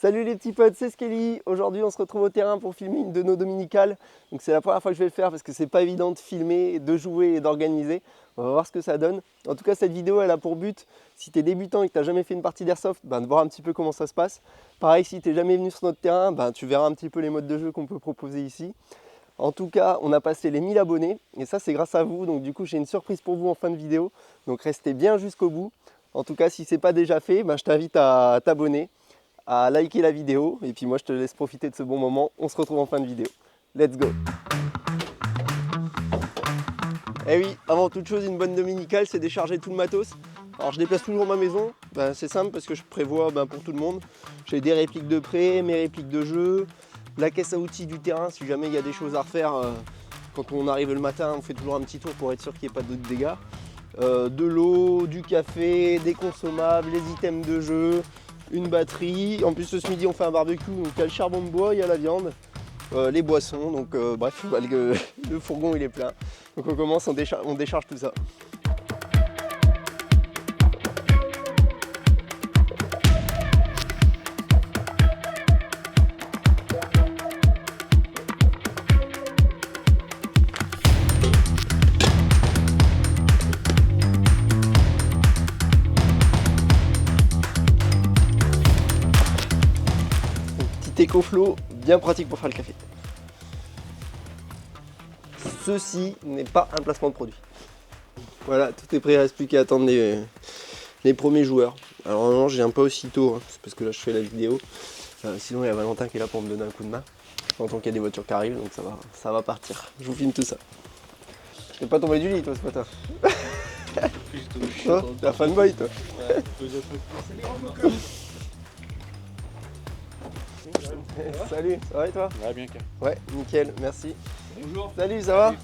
Salut les petits potes, c'est Skelly. Aujourd'hui on se retrouve au terrain pour filmer une de nos dominicales. Donc c'est la première fois que je vais le faire parce que c'est pas évident de filmer, de jouer et d'organiser. On va voir ce que ça donne. En tout cas cette vidéo elle a pour but, si tu es débutant et que tu n'as jamais fait une partie d'airsoft, de voir un petit peu comment ça se passe. Pareil, si tu n'es jamais venu sur notre terrain, tu verras un petit peu les modes de jeu qu'on peut proposer ici. En tout cas, on a passé les 1000 abonnés et ça c'est grâce à vous. Donc du coup j'ai une surprise pour vous en fin de vidéo. Donc restez bien jusqu'au bout. En tout cas si ce n'est pas déjà fait, je t'invite à t'abonner, à liker la vidéo et puis moi je te laisse profiter de ce bon moment. On se retrouve en fin de vidéo. Let's go. Et oui, avant toute chose, une bonne dominicale, c'est décharger tout le matos. Alors je déplace toujours ma maison, c'est simple parce que je prévois pour tout le monde. J'ai des répliques de prêt, mes répliques de jeu, la caisse à outils du terrain si jamais il y a des choses à refaire. Quand on arrive le matin, on fait toujours un petit tour pour être sûr qu'il n'y ait pas d'autres dégâts. De l'eau, du café, des consommables, les items de jeu, une batterie. En plus ce midi on fait un barbecue, donc il y a le charbon de bois, il y a la viande, les boissons, donc bref, le fourgon il est plein. Donc on commence, on décharge tout ça. Écoflow, bien pratique pour faire le café. Ceci n'est pas un placement de produit. Voilà, tout est prêt, il ne reste plus qu'à attendre les premiers joueurs. Alors non, je viens pas aussitôt, c'est parce que là je fais la vidéo. Sinon il y a Valentin qui est là pour me donner un coup de main. J'entends qu'il y a des voitures qui arrivent, donc ça va partir. Je vous filme tout ça. Je t'ai pas tombé du lit toi ce matin. T'es un fanboy toi. Ouais. Salut, ça va et toi? Ouais, bien. Ouais, nickel, merci. Bonjour. Salut, ça va?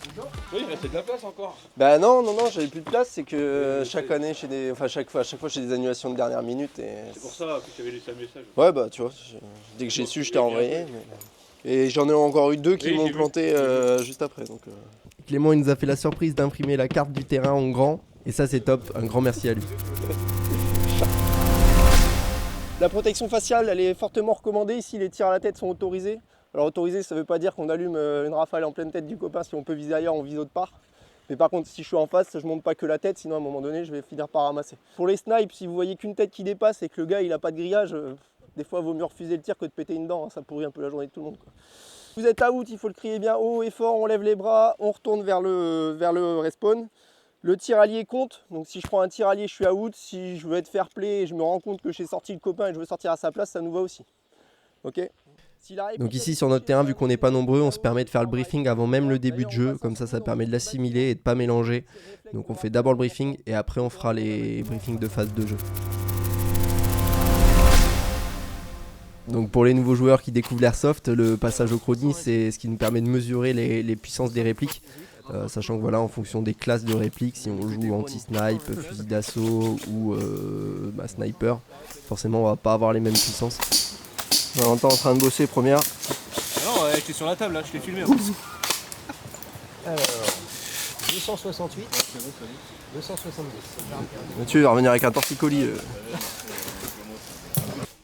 Bonjour. Oui, il restait de la place encore. Non, j'avais plus de place, c'est que chaque année, chaque fois j'ai des annulations de dernière minute. C'est pour ça que tu avais laissé un message. Ouais, tu vois, dès que j'ai su, je t'ai envoyé. Et j'en ai encore eu deux qui m'ont planté juste après. Donc, Clément, il nous a fait la surprise d'imprimer la carte du terrain en grand. Et ça, c'est top. Un grand merci à lui. La protection faciale, elle est fortement recommandée. Ici, les tirs à la tête sont autorisés. Alors autorisé, ça ne veut pas dire qu'on allume une rafale en pleine tête du copain. Si on peut viser ailleurs, on vise autre part. Mais par contre, si je suis en face, je ne monte pas que la tête, sinon à un moment donné, je vais finir par ramasser. Pour les snipes, si vous voyez qu'une tête qui dépasse et que le gars, il n'a pas de grillage, des fois, il vaut mieux refuser le tir que de péter une dent. Ça pourrit un peu la journée de tout le monde, quoi. Vous êtes out, il faut le crier bien haut et fort. On lève les bras, on retourne vers le respawn. Le tir allié compte, donc si je prends un tir allié, je suis out. Si je veux être fair play et je me rends compte que j'ai sorti le copain et je veux sortir à sa place, ça nous va aussi. Ok. Donc ici sur notre terrain, vu qu'on n'est pas nombreux, on se permet de faire le briefing avant même le début de jeu. Comme ça permet de l'assimiler et de ne pas mélanger. Donc on fait d'abord le briefing et après on fera les briefings de phase de jeu. Donc pour les nouveaux joueurs qui découvrent l'airsoft, le passage au chrony, c'est ce qui nous permet de mesurer les puissances des répliques. Sachant que voilà, en fonction des classes de répliques, si on joue anti-snipe, fusil d'assaut ou sniper, forcément on va pas avoir les mêmes puissances. On est en train de bosser première. Non, j'étais sur la table là, je t'ai filmé. Alors, 268, 270. Mathieu va revenir avec un torticolis.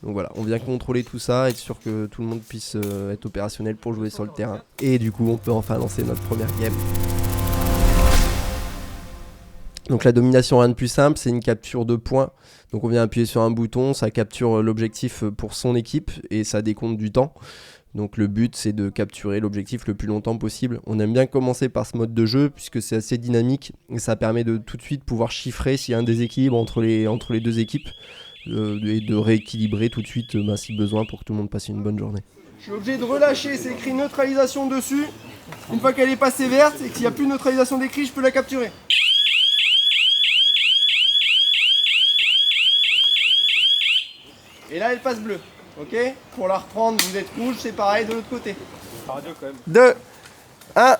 Donc voilà, on vient contrôler tout ça, être sûr que tout le monde puisse être opérationnel pour jouer sur le terrain. Et du coup, on peut enfin lancer notre première game. Donc la domination, rien de plus simple, c'est une capture de points. Donc on vient appuyer sur un bouton, ça capture l'objectif pour son équipe et ça décompte du temps. Donc le but, c'est de capturer l'objectif le plus longtemps possible. On aime bien commencer par ce mode de jeu puisque c'est assez dynamique et ça permet de tout de suite pouvoir chiffrer s'il y a un déséquilibre entre les deux équipes. Et de rééquilibrer tout de suite si besoin pour que tout le monde passe une bonne journée. Je suis obligé de relâcher, c'est écrit neutralisation dessus. Une fois qu'elle est passée verte et qu'il n'y a plus de neutralisation d'écrit, je peux la capturer. Et là elle passe bleue, ok? Pour la reprendre, vous êtes rouge, c'est pareil de l'autre côté. Radio quand même. 2, 1.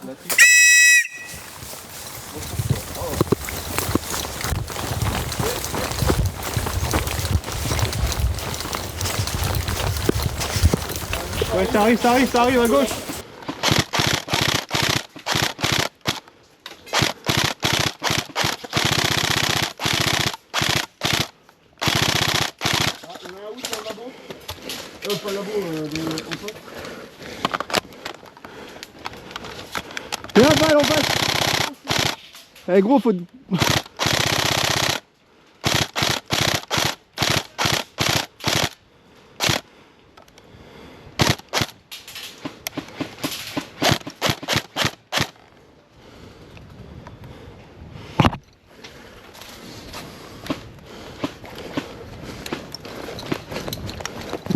Ouais, ça arrive à gauche. Pas le labo de Antoine. Et là, balle en face. Eh gros, faut...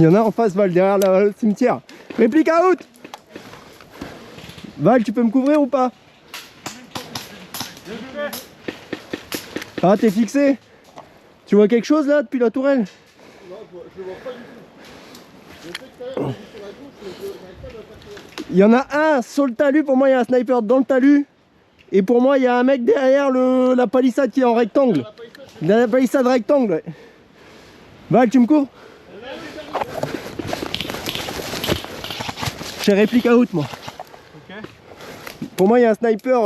Il y en a en face, Val, derrière le cimetière. Réplique out. Val, tu peux me couvrir ou pas? Ah, t'es fixé? Tu vois quelque chose là depuis la tourelle? Non, je le vois pas du tout. Je sais que tout à l'heure, j'ai vu sur la gauche, mais je n'arrive pas à le faire. Il y en a un sur le talus, pour moi il y a un sniper dans le talus. Et pour moi il y a un mec derrière la palissade qui est en rectangle. La palissade rectangle, ouais. Val, tu me cours? J'ai réplique out moi. Ok. Pour moi il y a un sniper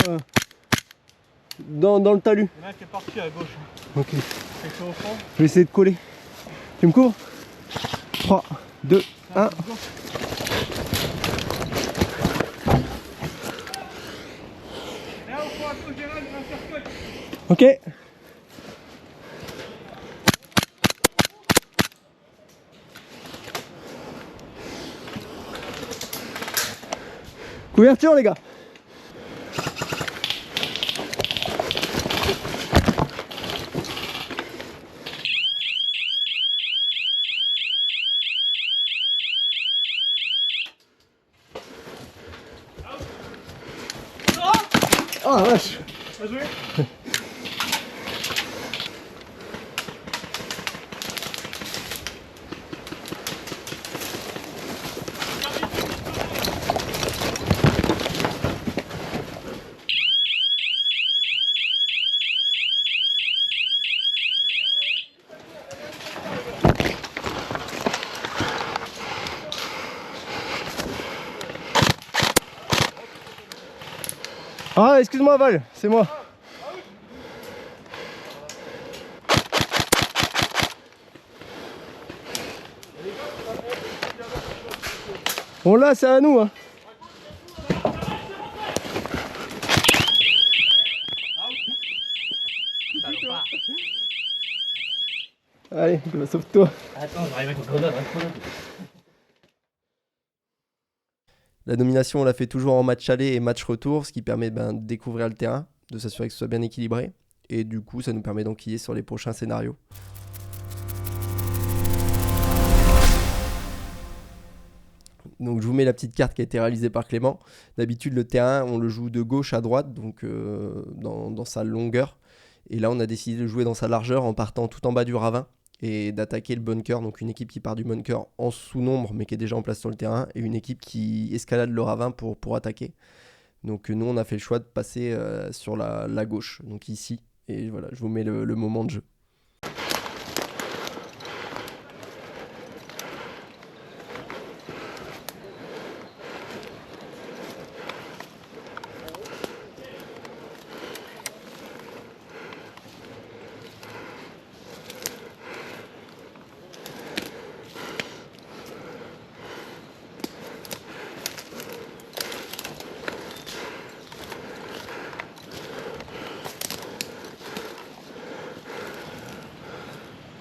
dans le talus. Il y en a un qui est parti à gauche. Ok. C'est chaud au fond. Je vais essayer de coller. Tu me cours? 3, 2, 1. Ok. Couverture les gars. Oh la vache. Bien joué. Ah excuse-moi Val, c'est moi. Bon là c'est à nous hein. Allez, sauve-toi. Attends, j'arrive avec le grenade. La nomination, on la fait toujours en match aller et match retour, ce qui permet de découvrir le terrain, de s'assurer que ce soit bien équilibré. Et du coup, ça nous permet d'enquiller sur les prochains scénarios. Donc je vous mets la petite carte qui a été réalisée par Clément. D'habitude, le terrain, on le joue de gauche à droite, donc dans sa longueur. Et là, on a décidé de jouer dans sa largeur en partant tout en bas du ravin et d'attaquer le bunker, donc une équipe qui part du bunker en sous-nombre mais qui est déjà en place sur le terrain, et une équipe qui escalade le ravin pour attaquer. Donc nous on a fait le choix de passer sur la gauche, donc ici, et voilà, je vous mets le moment de jeu.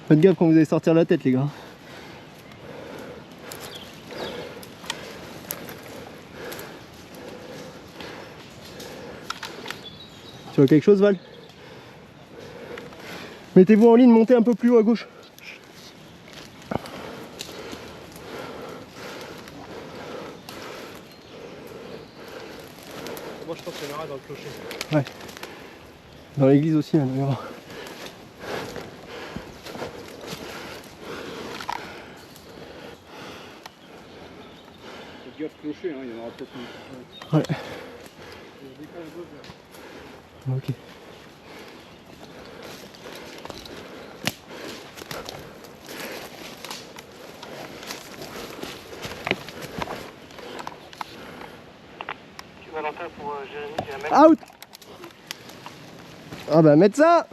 Faites gaffe quand vous allez sortir la tête les gars. Tu vois quelque chose Val? Mettez-vous en ligne, montez un peu plus haut à gauche. Moi je pense qu'il y en aura dans le clocher. Ouais. Dans l'église aussi, hein, d'ailleurs. Faites gaffe clocher, hein, il y en aura peut-être une. Ouais. Ok. Valentin pour Jérémy, il y a un mec. Out. Ah bah mettre ça.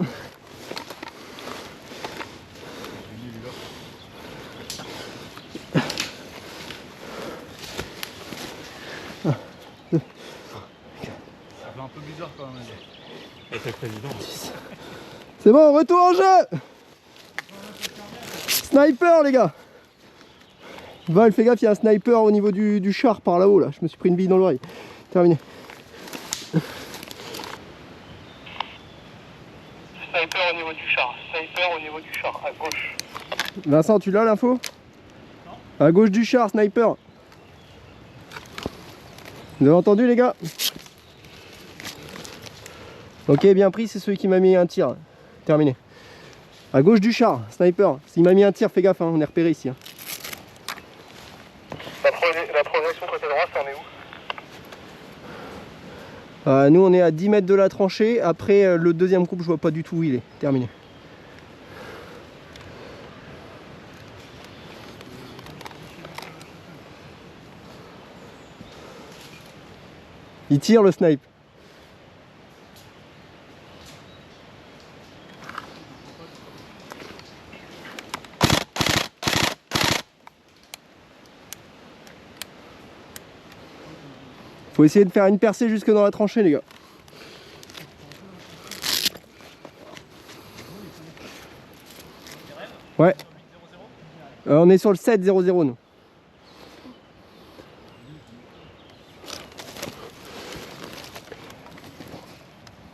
heures quand même. Et t'es président. C'est bon, retour en jeu. Sniper les gars. Val, fais gaffe, il y a un sniper au niveau du char par là-haut là. Je me suis pris une bille dans l'oreille. Terminé. Sniper au niveau du char, sniper au niveau du char, à gauche. Vincent, tu l'as l'info? À gauche du char, sniper. Vous avez entendu les gars? Ok, bien pris, c'est celui qui m'a mis un tir. Terminé. À gauche du char, sniper. S'il m'a mis un tir, fais gaffe, hein, on est repéré ici. Hein. La progression côté droit, ça en est où? Nous on est à 10 mètres de la tranchée. Après le deuxième groupe, je vois pas du tout où il est. Terminé. Il tire le snipe. Faut essayer de faire une percée jusque dans la tranchée les gars. Ouais. On est sur le 7-0-0 nous.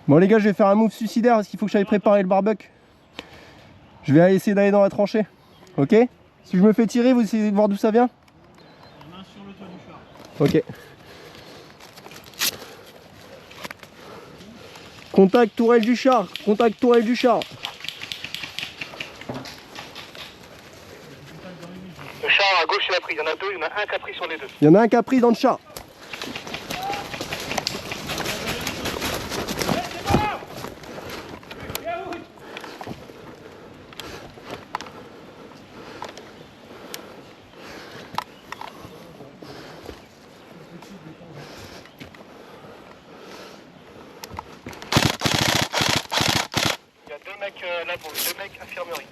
Bon les gars, je vais faire un move suicidaire parce qu'il faut que j'aille préparer le barbecue. Je vais essayer d'aller dans la tranchée. Ok? Si je me fais tirer, vous essayez de voir d'où ça vient? Main sur le toit du char. Ok. Contact tourelle du char. Contact tourelle du char. Le char à gauche il a pris, il y en a deux, il y en a un qui a pris sur les deux. Il y en a un qui a pris dans le char. Il y a deux mecs là-bas, deux mecs infirmerie.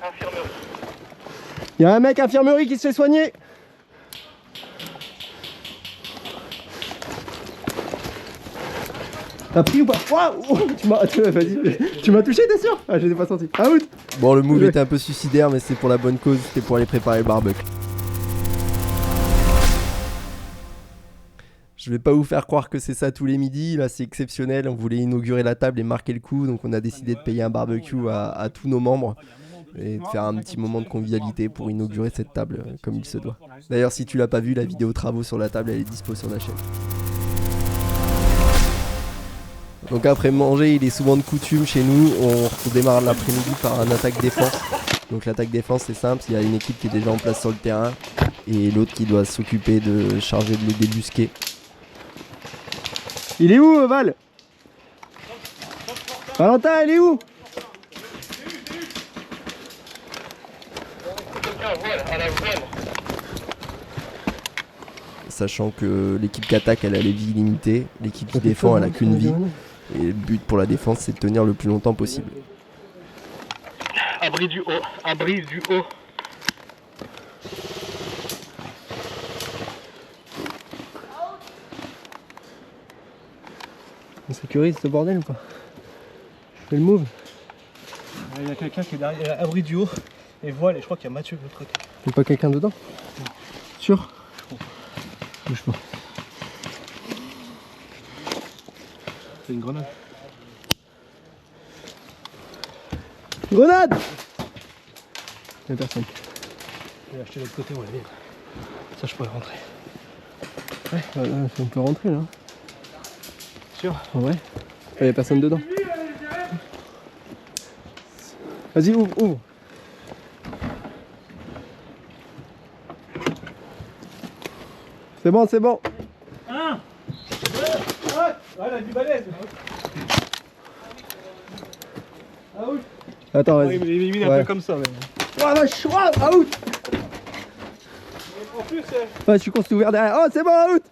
Il y a un mec infirmerie qui se fait soigner. T'as pris ou pas? Waouh, tu m'as touché, t'es sûr? Ah, je l'ai pas senti. Ah oui. Bon, le move était un peu suicidaire, mais c'est pour la bonne cause, c'était pour aller préparer le barbecue. Je vais pas vous faire croire que c'est ça tous les midis, là c'est exceptionnel, on voulait inaugurer la table et marquer le coup, donc on a décidé de payer un barbecue à tous nos membres et de faire un petit moment de convivialité pour inaugurer cette table comme il se doit. D'ailleurs, si tu l'as pas vu, la vidéo travaux sur la table elle est dispo sur la chaîne. Donc après manger, il est souvent de coutume chez nous, on démarre l'après-midi par un attaque-défense. Donc l'attaque-défense c'est simple, il y a une équipe qui est déjà en place sur le terrain et l'autre qui doit s'occuper de charger de les débusquer. Il est où Val? Valentin, il est où? À la voile. Sachant que l'équipe qui attaque elle a les vies limitées, l'équipe qui défend elle a qu'une vie. Et le but pour la défense c'est de tenir le plus longtemps possible. Abri du haut, abri du haut. On sécurise ce bordel ou pas? Je fais le move. Il y a quelqu'un qui est derrière, à abri du haut et voile, et je crois qu'il y a Mathieu de l'autre côté. Il n'y a pas quelqu'un dedans? Sûr? Bouge pas. C'est une grenade. Grenade! Il n'y a personne. Je vais acheter de l'autre côté, ouais, bien. Ça, je pourrais rentrer. On peut rentrer là. Sûr? En vrai? Il n'y a personne dedans. Vas-y, ouvre. C'est bon. Un. Ouais, elle a du balèze. Ah oui. Attends, Ouais, vas-y. il m'a mis un Ouais. peu comme ça, même. Oh vache, out! En plus, Ouais, je suis con, c'est ouvert derrière. Oh, c'est bon, out!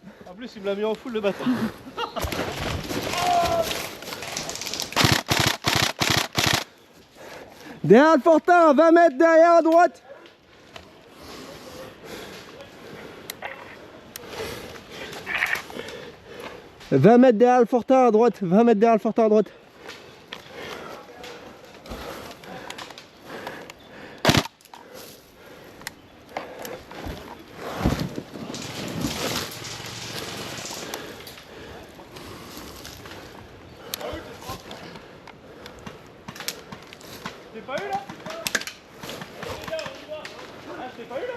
il me l'a mis en full le bâtard. Derrière le fortin, 20 mètres derrière à droite. 20 mètres derrière le fortin à droite, 20 mètres derrière le fortin à droite. Je t'ai pas eu là? Ah, je t'ai pas eu là?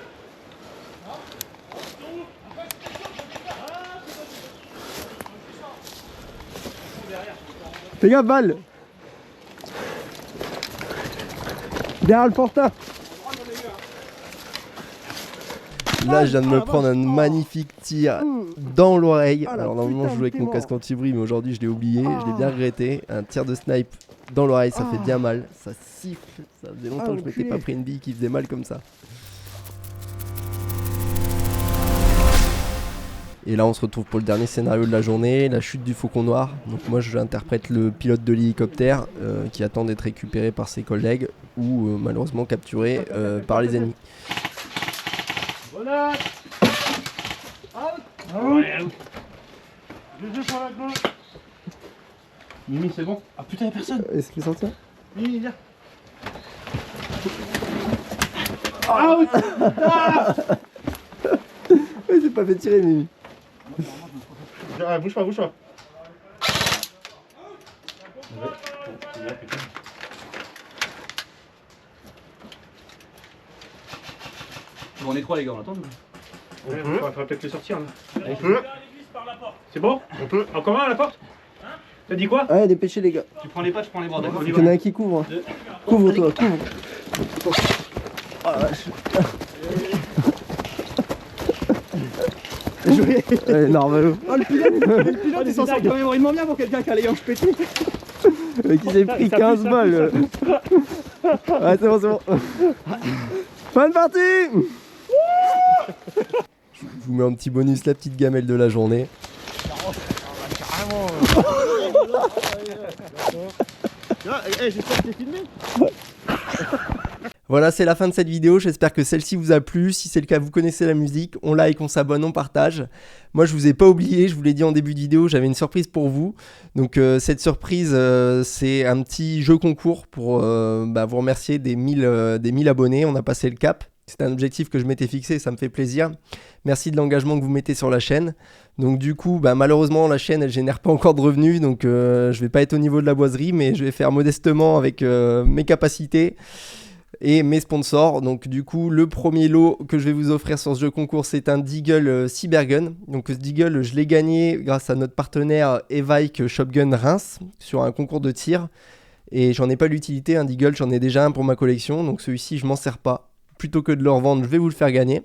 Fais gaffe, balle. Derrière le fortin. Là, je viens de me prendre un magnifique tir dans l'oreille. Ah, la Alors, normalement, putain, je jouais avec t'es mon mort. casque anti-bruit, mais aujourd'hui, je l'ai oublié. Je l'ai bien regretté. Un tir de snipe dans l'oreille, ça fait bien mal. Ça siffle. Ça faisait longtemps que je m'étais enculé. pas pris une bille qui faisait mal comme ça. Et là, on se retrouve pour le dernier scénario de la journée, la chute du faucon noir. Donc moi, j'interprète le pilote de l'hélicoptère qui attend d'être récupéré par ses collègues ou malheureusement capturé par les ennemis. Voilà. Out. Je joue sur la gauche. Mimi, c'est bon? Ah putain, y'a personne. Est-ce qu'il est sorti? Mimi, viens. Out. Il s'est pas fait tirer, Mimi. Ah, bouge pas, bouge pas. Bon, on est trois les gars, on attend. On va peut-être les sortir là. On peut. C'est bon? On peut. Encore un à la porte? T'as dit quoi? Ouais, dépêchez les gars. Tu prends les pas, je prends les bras, d'accord? On y Il y en a va. un qui couvre. Hein. Couvre-toi, couvre. Oh la vache. Joué. Ouais, normal. Oh le pilote il s'en sort quand même vraiment bien pour quelqu'un qui a les hanches pétées. Le mec, il s'est pris 15 balles. Ouais, c'est bon, c'est bon. Fin de partie. Je vous mets un petit bonus, la petite gamelle de la journée. J'espère que t'es filmé. Voilà, c'est la fin de cette vidéo. J'espère que celle-ci vous a plu. Si c'est le cas, vous connaissez la musique. On like, on s'abonne, on partage. Moi, je vous ai pas oublié. Je vous l'ai dit en début de vidéo. J'avais une surprise pour vous. Donc, cette surprise, c'est un petit jeu concours pour vous remercier des 1000 abonnés. On a passé le cap. C'est un objectif que je m'étais fixé. Ça me fait plaisir. Merci de l'engagement que vous mettez sur la chaîne. Donc, du coup, malheureusement, la chaîne, elle génère pas encore de revenus. Donc, je vais pas être au niveau de la boiserie, mais je vais faire modestement avec mes capacités et mes sponsors. Donc du coup, le premier lot que je vais vous offrir sur ce jeu concours, c'est un Deagle Cybergun. Donc ce Deagle, je l'ai gagné grâce à notre partenaire Evike Shotgun Reims sur un concours de tir. Et j'en ai pas l'utilité, un Deagle, j'en ai déjà un pour ma collection. Donc celui-ci, je m'en sers pas. Plutôt que de le revendre, je vais vous le faire gagner.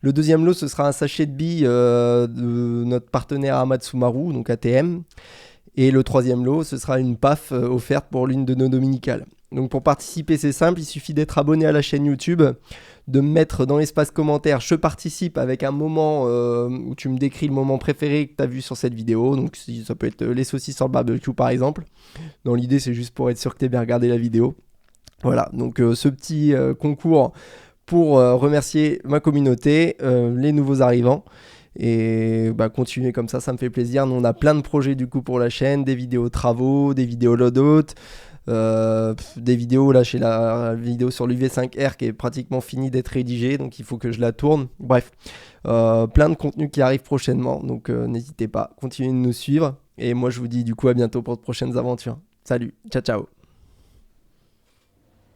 Le deuxième lot, ce sera un sachet de billes de notre partenaire Amatsumaru, donc ATM. Et le troisième lot, ce sera une PAF offerte pour l'une de nos dominicales. Donc pour participer, c'est simple, il suffit d'être abonné à la chaîne YouTube, de me mettre dans l'espace commentaire « Je participe » avec un moment où tu me décris le moment préféré que tu as vu sur cette vidéo. Donc ça peut être les saucisses sur le barbecue par exemple. Dans l'idée, c'est juste pour être sûr que tu aies bien regardé la vidéo. Voilà, donc ce petit concours pour remercier ma communauté, les nouveaux arrivants. Et continuez comme ça me fait plaisir. Nous on a plein de projets du coup pour la chaîne, des vidéos travaux, des vidéos loadout, des vidéos, là j'ai la vidéo sur l'UV5R qui est pratiquement finie d'être rédigée, donc il faut que je la tourne. Bref, plein de contenus qui arrivent prochainement, donc n'hésitez pas, continuez de nous suivre. Et moi je vous dis du coup à bientôt pour de prochaines aventures. Salut, ciao ciao.